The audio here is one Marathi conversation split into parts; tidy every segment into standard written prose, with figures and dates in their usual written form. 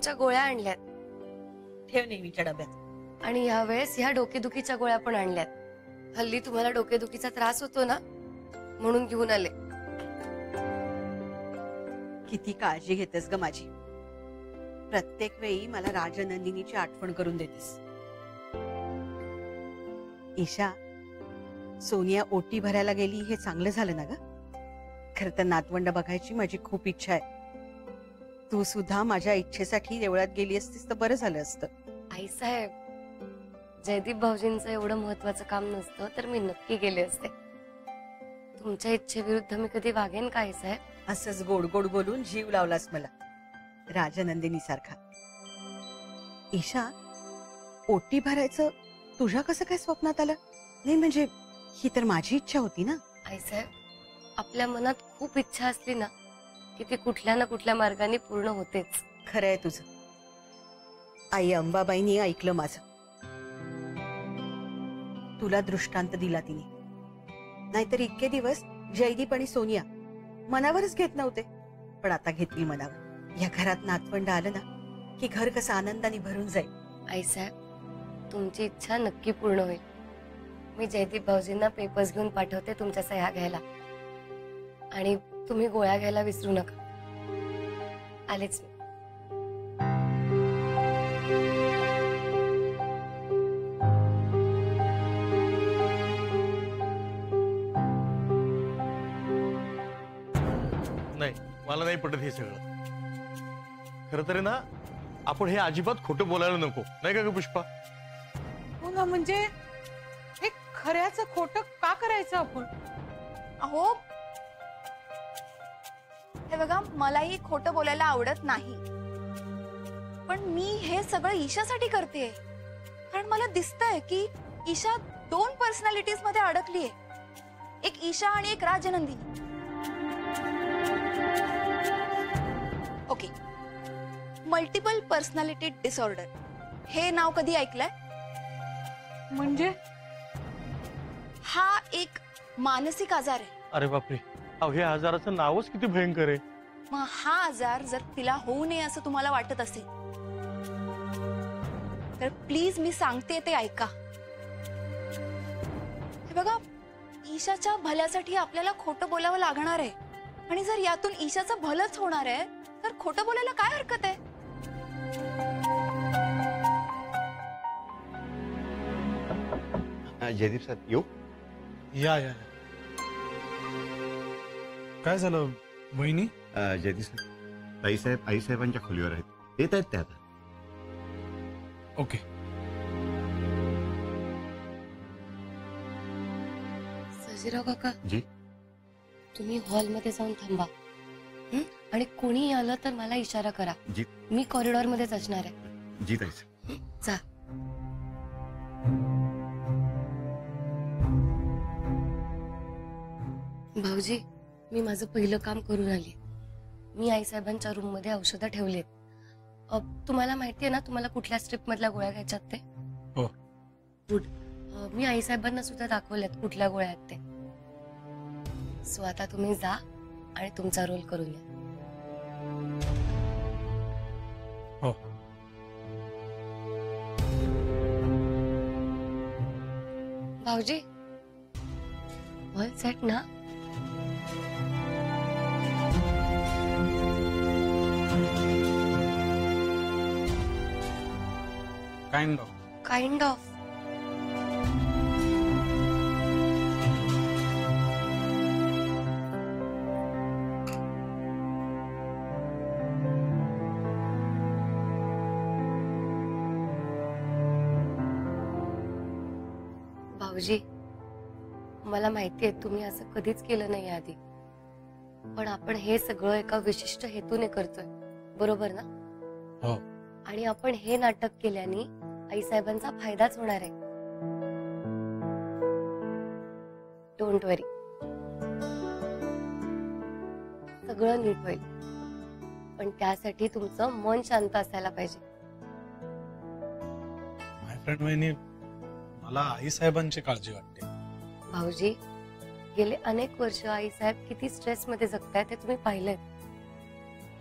तुमच्या गोळ्या आणल्यात. ठेव नेहमीच्या डब्यात. आणि यावेळेस ह्या डोकेदुखीच्या गोळ्या पण आणल्यात. हल्ली तुम्हाला डोकेदुखीचा त्रास होतो ना, म्हणून घेऊन आले. किती काळजी घेतेस ग माझी. प्रत्येक वेळी मला राजनंदिनीची आठवण करून देतेस. ईशा, सोनिया ओटी भरायला गेली हे चांगलं झालं ना ग. खरं तर नातवंड बघायची माझी खूप इच्छा आहे. तू सुद्धा माझ्या इच्छेसाठी देवळात गेली असतीस तर बरं झालं असतं. आई साहेब, जयदीप भाऊजींचं एवढं महत्वाचं काम नसतं तर मी नक्की गेले असते. तुमच्या इच्छेविरुद्ध मी कधी वागेन का आई साहेब? असंच गोड गोड बोलून जीव लावलास मला, राजनंदिनी सारखा. ईशा, ओटी भरायचं तुझ्या कसं काय स्वप्नात आलं? नाही म्हणजे ही तर माझी इच्छा होती ना. आई साहेब, आपल्या मनात खूप इच्छा असली ना की ती कुठल्या ना कुठल्या मार्गाने पूर्ण होतेच. खरंय तुझं. आई अंबाबाईंनी ऐकलं माझं. तुला दृष्टांत दिला तिने. नाहीतर इतके दिवस जयदीप आणि सोनिया मनावरच घेत नव्हते, पण आता घेतली मनावर. या घरात नातवंड आलं ना की घर कसं आनंदाने भरून जाईल. आई साहेब, तुमची इच्छा नक्की पूर्ण होईल. मी जयदीप भाऊजींना पेपर्स घेऊन पाठवते तुमच्या सह्या घ्यायला. आणि तुम्ही गोळ्या घ्यायला विसरू नका. आलेच मी. नाही, मला नाही पटत हे सगळं. खरं तर ना, आपण हे अजिबात खोटं बोलायला नको, नाही का ग पुष्पा? हो ना, म्हणजे हे खऱ्याचं खोटं का करायचं आपण? अहो, हे बघा, मलाही खोटं बोलायला आवडत नाही, पण मी हे सगळं ईशासाठी करतेय. कारण मला दिसतंय की ईशा दोन पर्सनॅलिटीज मध्ये अडकलीये. एक ईशा आणि एक Rajnandini. Okay, multiple personality disorder हे नाव कधी ऐकलंय? म्हणजे हा एक मानसिक आजार आहे. अरे बापरे, अहो हे आजाराचं नावच किती भयंकर आहे. मग हा आजार जर तिला होऊ नये असं तुम्हाला वाटत असेल तर प्लीज मी सांगते ते ऐका. हे बघा, ईशाच्या भल्यासाठी आपल्याला खोटं बोलावं लागणार आहे. आणि जर यातून ईशाचं भलंच होणार आहे तर खोटं बोलायला काय हरकत आहे? जयदीप सर येऊ? या या. काय झालं वहिनी? जयदीप सर, ताईसाहेब आईसाहेबांच्या खोलीवर आहेत, येत आहेत ते आता. ओके. सजीराव काका जी, तुम्ही हॉलमध्ये जाऊन थांबा. आणि कोणी आलं तर मला इशारा करा. जी. मी कॉरिडॉर मध्येच असणार आहे. जी ताईसाहेब. जा. भाऊजी, मी माझं पहिलं काम करून आली. मी आईसाहेबांच्या रूम मध्ये औषधं ठेवलीत. तुम्हाला माहितीये ना तुम्हाला कुठल्या स्ट्रिप मधल्या गोळ्या घ्यायच्यात ते? हो. गुड. मी आईसाहेबांना सुद्धा दाखवल्यात कुठल्या गोळ्या आहेत ते. सो आता तुम्ही जा आणि तुमचा रोल करून या. हो. भाऊजी, ऑल सेट ना? Kind of. Kind of. भाऊजी, मला माहितीये तुम्ही असं कधीच केलं नाही आधी, पण आपण हे सगळं एका विशिष्ट हेतूने करतोय, बरोबर ना? हो. आणि आपण हे नाटक केल्याने आईसाहेबांचा फायदाच होणार आहे. डोंट वरी, सगळं नीट होईल, पण त्यासाठी तुमचं मन शांत असायला पाहिजे. माय फ्रेंड वहिनी, मला आई साहेबांची काळजी वाटते. भाऊजी, गेले अनेक वर्ष आई साहेब किती स्ट्रेस मध्ये जगतायत हे तुम्ही पाहिलंय.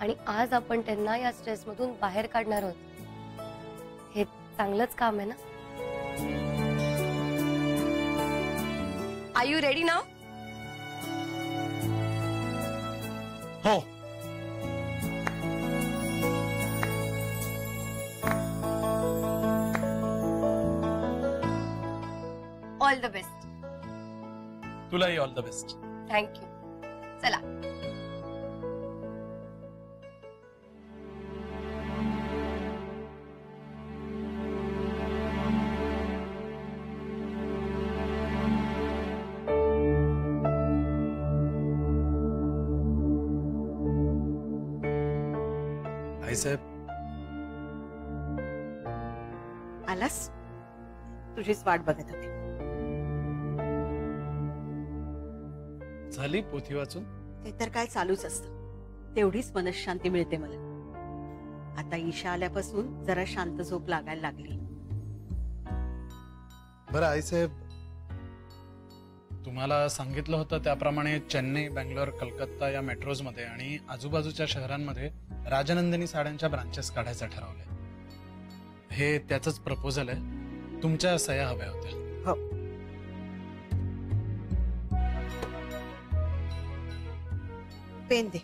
आणि आज आपण त्यांना या स्ट्रेस मधून बाहेर काढणार आहोत. हे चांगलंच काम आहे ना. Are you ready now? हो. All the best. तुलाही ऑल द बेस्ट. थँक्यू. चला. आईसाहेब, आलास? तुझीच वाट बघत होते. झाली पोथी वाचून? ते तर काय चालूच असतं. तेवढीच मनशांती मिळते मला. आता ईशा आल्यापासून जरा शांत झोप लागायला लागली. बरं आईसाहेब, तुम्हाला सांगितलं होतं त्याप्रमाणे चेन्नई, बेंगलोर, कलकत्ता या मेट्रोज मध्ये आणि आजूबाजूच्या शहरांमध्ये राजनंदिनी साड्यांच्या ब्रांचेस काढायचं ठरवलंय. हे त्याचंच प्रपोजल आहे. तुमच्या सह्या हव्या होत्या. हो. पेन दे.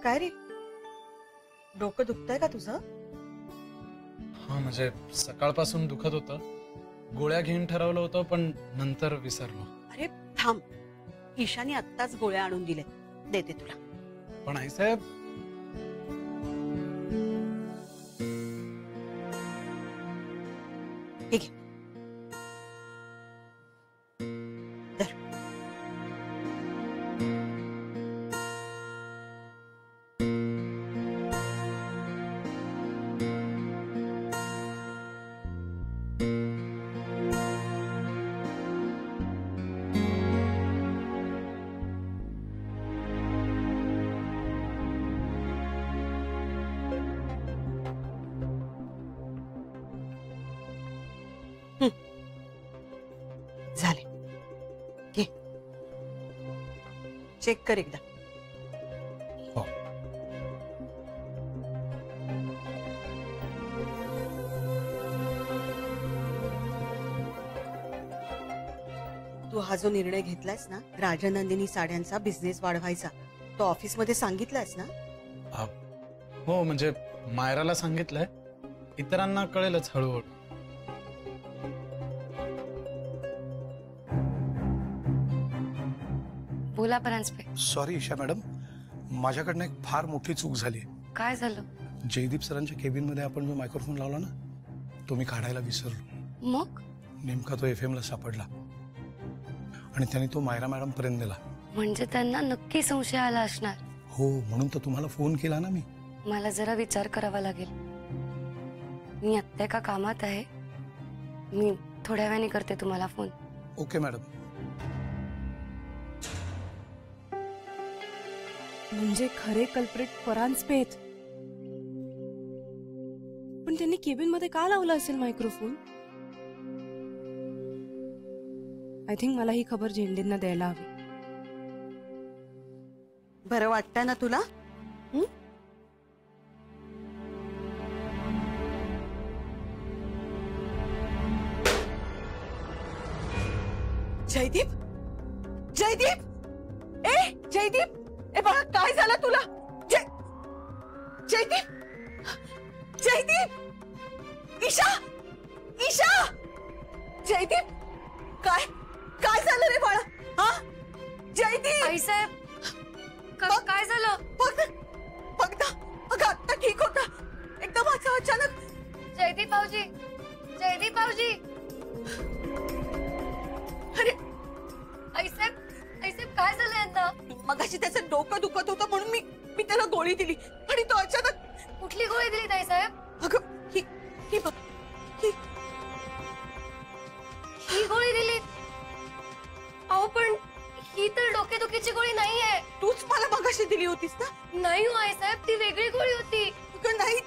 काय रे, डोकं दुखतंय का तुझं? हा, म्हणजे सकाळपासून दुखत होतं. गोळ्या घेऊन ठरवलं होतं, पण नंतर विसरलो. अरे थांब, ईशाने आत्ताच गोळ्या आणून दिले, देते तुला. पण आईसाहेब, ठीक आहे. धर. झाले. घे, चेक कर एकदा. हो. तू हा जो निर्णय घेतलायस ना, राजनंदिनी साड्यांचा बिझनेस वाढवायचा, तो ऑफिस मध्ये सांगितलायस ना? हो, म्हणजे मायराला सांगितलंय. इतरांना कळेलच हळूहळू. बोला परांजपे. सॉरी ईशा मॅडम, माझ्याकडनं एक फार मोठी चूक झाली. काय झालं? जयदीप सरांच्या केबिन मध्ये आपण जो मायक्रोफोन लावला ना, तो मी काढायला विसरलो. मग? नेमका तो FM ला सापडला आणि त्याने तो मायरा मॅडम पर्यंत नेला. म्हणजे त्यांना नक्की संशय आला असणार. हो, म्हणून तर तुम्हाला फोन केला ना मी. मला जरा विचार करावा लागेल. मी आत्ता एका कामात आहे. मी थोड्या वेळाने करते तुम्हाला फोन. Okay madam. म्हणजे खरे कल्प्रिट परांजपे आहेत. पण त्यांनी केबिन मध्ये का लावला असेल मायक्रोफोन? आय थिंक मला ही खबर झेंडेंना द्यायला हवी. बरं वाटतंय ना तुला? जयदीप, जयदीप, जयदीप, बाळा काय झालं तुला? जयदीप, जयदीप, ईशा, ईशा, जयदीप, काय काय झालं रे बाळा? हा, जयदीप. आईसाहेब, काय झालं? बघ ना, अगं आता ठीक होता, एकदम असं अचानक. जयदीप भाऊजी, जयदीप भाऊजी. अरे आईसाहेब, आईसाहेब काय झालं यांना? मगाशी त्याचं डोकं दुखत होतं म्हणून मी त्याला गोळी दिली आणि तो अचानक. कुठली गोळी दिली ताईसाहेब? अगं ही बघ, ही गोळी दिली? अहो पण ही तर डोकेदुखीची गोळी नाहीये. तूच मला मगाशी दिली होतीस ना? नाही हो आईसाहेब, ती वेगळी गोळी होती. अगं नाही,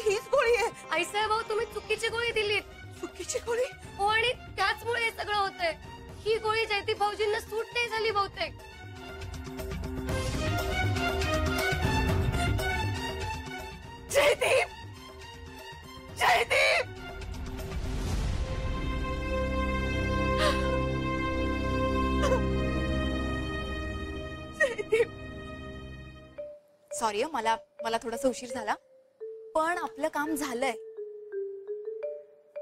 हीच गोळी आहे. आईसाहेब अहो तुम्ही चुकीची गोळी दिलीत. चुकीची गोळी? हो, आणि त्याचमुळे हे सगळं होतंय. ही गोळी जयदीप भाऊजींना सूट नाही झाली बहुतेक. जयदीप जयदीप जयदीप सॉरी मला मला थोडासा उशीर झाला, पण आपलं काम झालंय.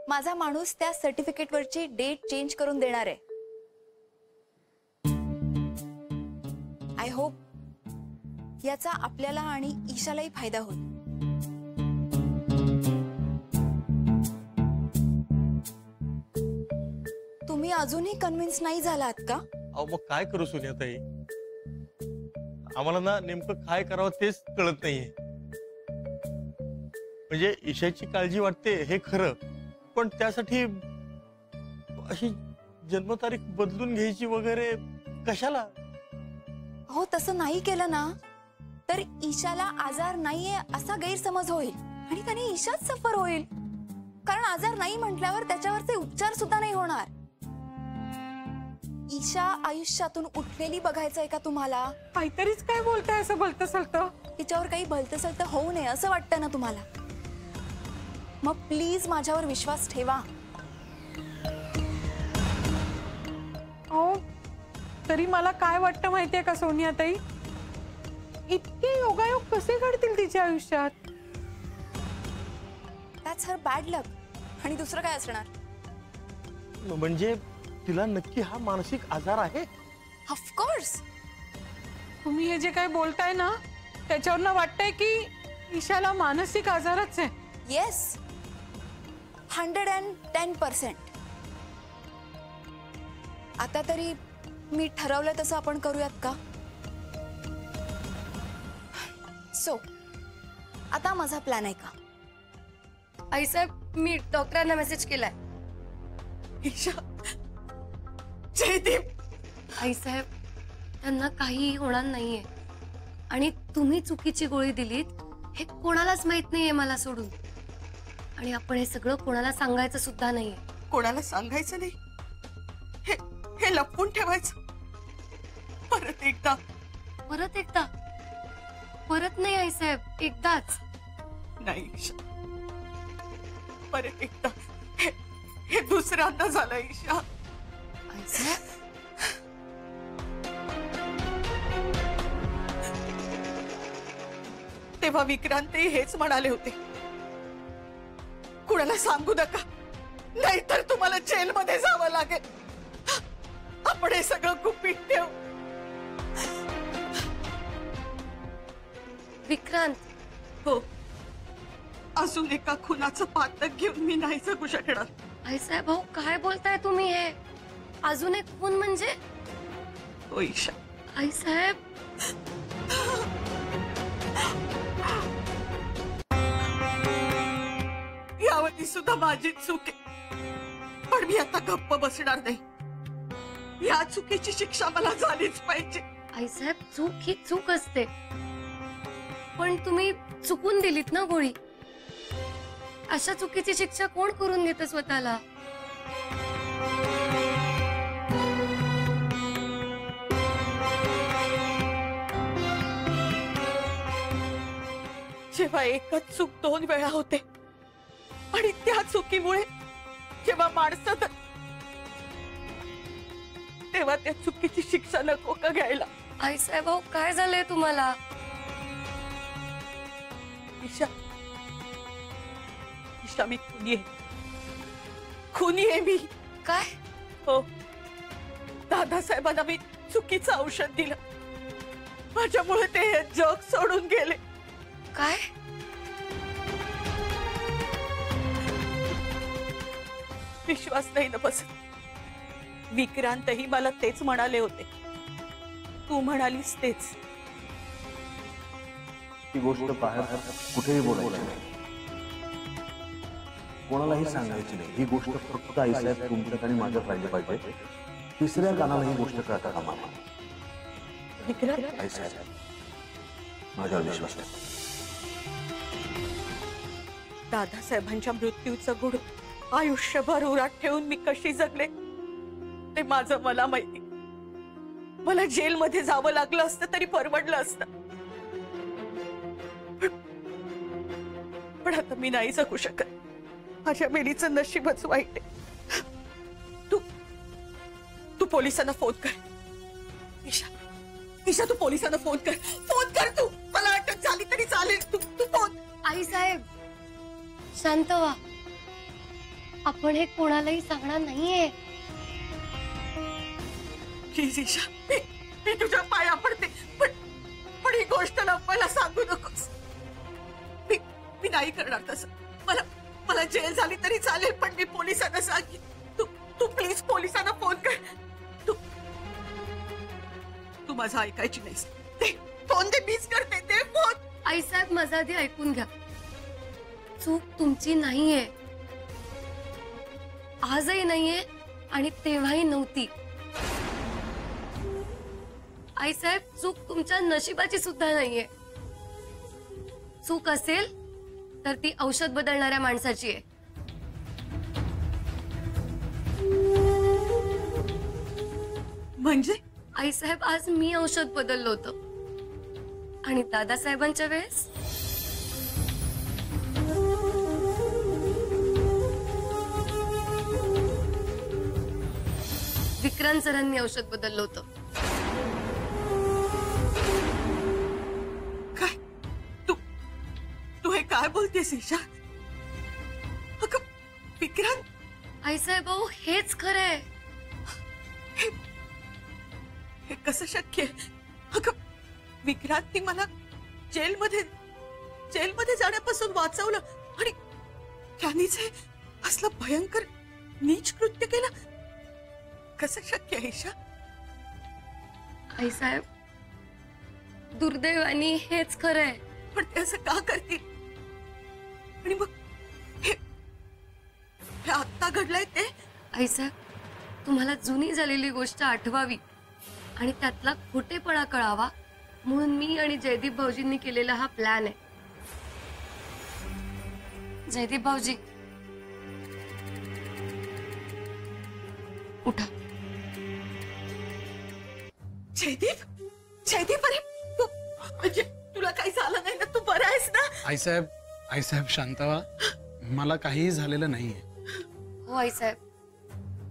माझा माणूस त्या सर्टिफिकेट वरची डेट चेंज करून देणार आहे. आय होप याचा आपल्याला आणि ईशालाही फायदा होईल. तुम्ही अजूनही कन्व्हिन्स नाही झालात का? अहो मग काय करू सोनियाताई, आम्हाला ना नेमकं काय करावं तेच कळत नाहीये. म्हणजे ईशाची काळजी वाटते हे खरं, पण त्यासाठी अशी जन्मतारीख बदलून घ्यायची वगैरे कशाला? हो तसं नाही केलं ना तर ईशाला आजार नाहीये असा गैरसमज होईल आणि त्याने ईशाच सफर होईल. कारण आजार नाही म्हटल्यावर त्याच्यावरचे उपचार सुद्धा नाही होणार. ईशा आयुष्यातून उठलेली बघायचंय का तुम्हाला? काहीतरीच काय बोलताय असं भलतं सलतं. तिच्यावर काही भलतं सलतं होऊ नये असं वाटतं ना तुम्हाला? मग प्लीज माझ्यावर विश्वास ठेवा. हो तरी मला काय वाटतं माहितीये का सोनियाताई, इतके योगायोग कसे घडतील तिच्या आयुष्यात? दॅट्स हर बॅड लक. आणि दुसरं काय असणार? म्हणजे तिला नक्की हा मानसिक आजार आहे? ऑफकोर्स. तुम्ही हे जे काय बोलताय ना त्याच्यावरनं वाटतंय की ईशाला मानसिक आजारच आहे. येस 110%. आता तरी मी ठरवलं तसं आपण करूयात का? सो आता माझा प्लॅन आहे का? आईसाहेब मी डॉक्टरांना मेसेज केलाय. ईशा जयदीप आईसाहेब त्यांना काहीही होणार नाहीये आणि तुम्ही चुकीची गोळी दिलीत हे कोणालाच माहित नाहीये मला सोडून. आणि आपण हे सगळं कोणाला सांगायचं सुद्धा नाहीये. कोणाला सांगायचं नाही, हे लपवून ठेवायचं. परत एकदा परत एकदा परत नाही आईसाहेब, एकदाच. नाही ईशा, परत एकदा हे दुसऱ्यांदा झालं ईशा. आईसाहेब तेव्हा विक्रांतही हेच म्हणाले होते, कुणाला सांगू नका नाहीतर तुम्हाला जेलमध्ये जावं लागेल. आपण हे सगळं गुपित ठेवू. विक्रांत हो, अजून एका खुनाचं पातक घेऊन मी नाही जगू शकणार. आईसाहेब भाऊ काय बोलताय तुम्ही? हे अजून एक खून म्हणजे? हो ईशा. आईसाहेब यावरती सुद्धा माझी चूक आहे, पण मी आता गप्प बसणार नाही. या चुकीची शिक्षा मला झालीच पाहिजे. आईसाहेब चूक ही चूक असते, पण तुम्ही चुकून दिलीत ना गोळी. अशा चुकीची शिक्षा कोण करून घेतं स्वतःला? जेव्हा एकच चूक 2 वेळा होते आणि त्या चुकीमुळे जेव्हा माणसं तेव्हा त्या चुकीची शिक्षा नको का घ्यायला? आईसाहेब भाऊ काय झालंय तुम्हाला? ईशा, ईशा मी खुनी आहे मी. काय? हो, दादासाहेबांना मी चुकीचं औषध दिलं, माझ्यामुळे ते हे जग सोडून गेले. काय? विश्वास नाही ना बसत. विक्रांतही मला तेच म्हणाले होते, तू म्हणालीस तेच. ही गोष्ट बाहेर कुठेही बोलायची नाही, कोणालाही सांगायची नाही. ही गोष्ट फक्त आईसाहेब तुमच्यात आणि माझ्यात राहिली पाहिजे. तिसऱ्या कानाला ही गोष्ट कळता कामा नये. आईसाहेब माझ्यावर विश्वास ठेवा. दादासाहेबांच्या मृत्यूचं गुण आयुष्यभर उरात ठेवून मी कशी जगले ते माझं मला माहिती. मला जेलमध्ये जावं लागलं असतं तरी परवडलं असतं, पण आता मी नाही जगू शकत. माझ्या मेलीचं नशीबच वाईट आहे. तू पोलिसांना फोन कर. ईशा तू पोलिसांना फोन कर तू. मला अटक झाली तरी चालेल. तू फोन. आई साहेब शांत व्हा. आपण हे कोणालाही सांगणार नाहीये. प्लीज ईशा, मी तुझ्या पाया पडते, पण ही गोष्ट मला सांगू नकोस. मी नाही करणार तसं. मला जेल झाली तरी चालेल, पण मी पोलिसांना सांगेन. तू प्लीज पोलिसांना फोन कर. तू माझं ऐकायची नाहीस. फोन दे, मीच करते. ते फोन. आई साहेब माझं आधी ऐकून घ्या. चूक तुमची नाहीये, आजही नाहीये आणि तेव्हाही नव्हती. आई साहेब चूक तुमच्या नशिबाची सुद्धा नाहीये. चूक असेल तर ती औषध बदलणाऱ्या माणसाची आहे. म्हणजे आई साहेब आज मी औषध बदललं होतं आणि दादासाहेबांच्या वेळेस विक्रांत सरांनी औषध बदललं होतं. काय तू हे काय बोलतेस ईशा? विक्रांत. आई साहेब अहो हेच खरंय. हे कसं शक्य आहे? विक्रांतनी मला जेलमध्ये जाण्यापासून वाचवलं आणि त्यांनीच हे असलं भयंकर नीच कृत्य केलं. कसं शक्य आहे ईशा? आई साहेब दुर्दैवानी हेच खरंय. पण ते असं का करतील? आणि मग हे आत्ता घडलंय ते? आई साहेब तुम्हाला जुनी झालेली गोष्ट आठवावी आणि त्यातला खोटेपणा कळावा म्हणून मी आणि जयदीप भाऊजींनी केलेला हा प्लॅन आहे. जयदीप भाऊजी उठा. जयदीप अरे तू म्हणजे तुला काही झालं नाही ना? तू बरा आहेस ना? आईसाहेब शांत व्हा. मला काहीही झालेलं नाहीये. हो आई साहेब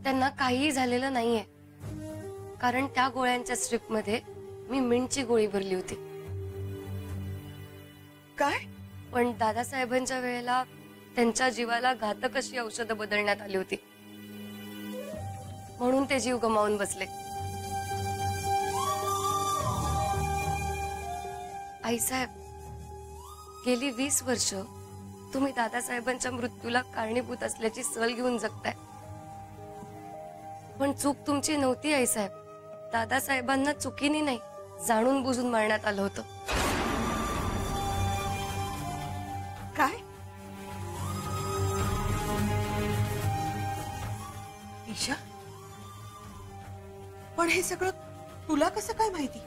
त्यांना काहीही झालेलं नाहीये, कारण त्या गोळ्यांच्या स्ट्रिप मध्ये मी मिंटची गोळी भरली होती. काय? पण दादासाहेबांच्या वेळेला त्यांच्या जीवाला घातक अशी औषधं बदलण्यात आली होती म्हणून ते जीव गमावून बसले. आई साहेब गेली 20 वर्ष तुम्ही दादासाहेबांच्या मृत्यूला कारणीभूत असल्याची सल घेऊन जगताय. पण चूक तुमची नव्हती आई साहेब. दादासाहेबांना चुकीने नाही जाणून बुजून मारण्यात आलं होतं. काय? ईशा पण हे सगळं तुला कसं काय माहिती?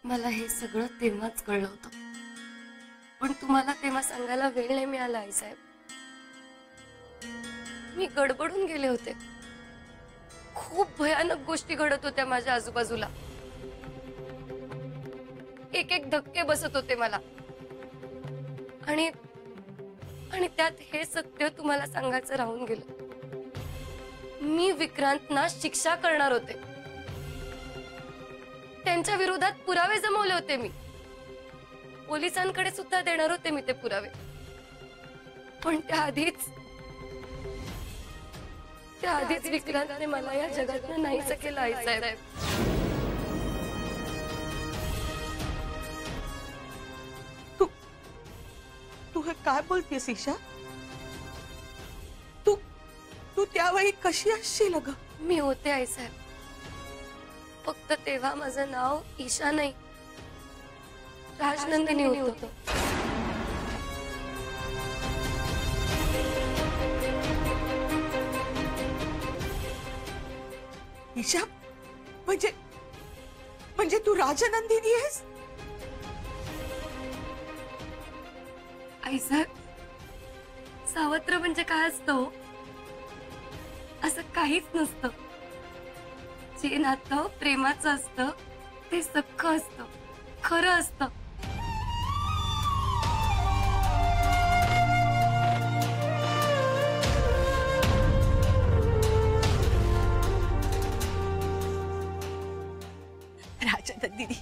मला हे सगळं तेव्हाच कळलं होतं, पण तुम्हाला तेव्हा सांगायला वेळ नाही मिळाला आई साहेब. मी गडबडून गेले होते. खूप भयानक गोष्टी घडत होत्या माझ्या आजूबाजूला. एक एक धक्के बसत होते मला आणि त्यात हे सत्य तुम्हाला सांगायचं राहून गेलं. मी विक्रांतना शिक्षा करणार होते. त्यांच्या विरोधात पुरावे जमवले होते मी. पोलिसांकडे सुद्धा देणार होते मी ते पुरावे. पण त्याआधीच विक्रांतने मला या जगातनं नाहीच केलं आई साहेब. तू हे काय बोलतेस ईशा? तू त्यावेळी कशी असशील ग? मी होते आई साहेब. फक्त तेव्हा माझं नाव ईशा नाही राजनंदिनी होतं. ईशा म्हणजे तू राजनंदिनी आहेस? आई साहेब सावत्र म्हणजे काय असतं? असं काहीच नसतं. जे नातं प्रेमाचं असतं ते सख्ख असतं, खरं असतं. राजनंदिनी